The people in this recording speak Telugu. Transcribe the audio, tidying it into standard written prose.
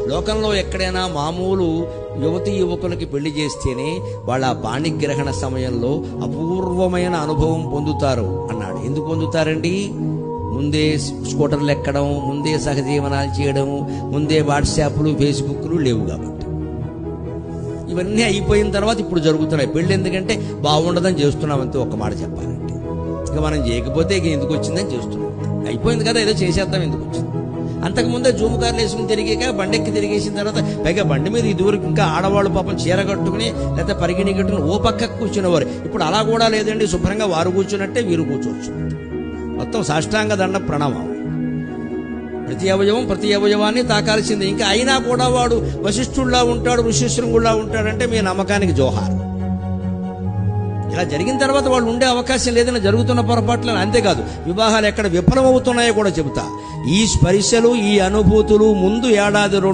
లోకంలో ఎక్కడైనా మామూలు యువతీ యువకులకి పెళ్లి చేస్తేనే వాళ్ళ పాణిగ్రహణ సమయంలో అపూర్వమైన అనుభవం పొందుతారు అన్నాడు. ఎందుకు పొందుతారండి? ముందే స్కూటర్లు ఎక్కడం, ముందే సహజీవనాలు చేయడం, ముందే వాట్సాప్లు ఫేస్బుక్లు లేవు కాబట్టి. ఇవన్నీ అయిపోయిన తర్వాత ఇప్పుడు జరుగుతున్నాయి పెళ్ళి. ఎందుకంటే బాగుండదని చేస్తున్నామంతే, ఒక్క మాట చెప్పాలంటే. ఇక మనం చేయకపోతే ఇక ఎందుకు వచ్చిందని చేస్తున్నాం. అయిపోయింది కదా, ఏదో చేసేద్దాం, ఎందుకు వచ్చింది. అంతకుముందే జూము కార్లు వేసుకుని తిరిగాక బండెక్కి తిరిగేసిన తర్వాత పైగా బండి మీద ఇదివరకు ఇంకా ఆడవాళ్ళు పాపం చీర కట్టుకుని లేకపోతే పరిగిణి కట్టుకుని ఓ పక్కకు కూర్చునేవారు. ఇప్పుడు అలా కూడా లేదండి, శుభ్రంగా వారు కూర్చున్నట్టే వీరు కూర్చోవచ్చు. మొత్తం సాష్టాంగ దండ ప్రణామం. ప్రతి అవయవాన్ని తాకాల్సిందే. ఇంకా అయినా కూడా వాడు వశిష్ఠుల్లా ఉంటాడు, ఋషిశృంగుల్లా ఉంటాడంటే మీ నమ్మకానికి జోహార్. ఇలా జరిగిన తర్వాత వాళ్ళు ఉండే అవకాశం లేదని జరుగుతున్న పొరపాట్లను. అంతేకాదు, వివాహాలు ఎక్కడ విఫలమవుతున్నాయో కూడా చెబుతా. ఈ స్పర్శలు, ఈ అనుభూతులు ముందు ఏడాది 2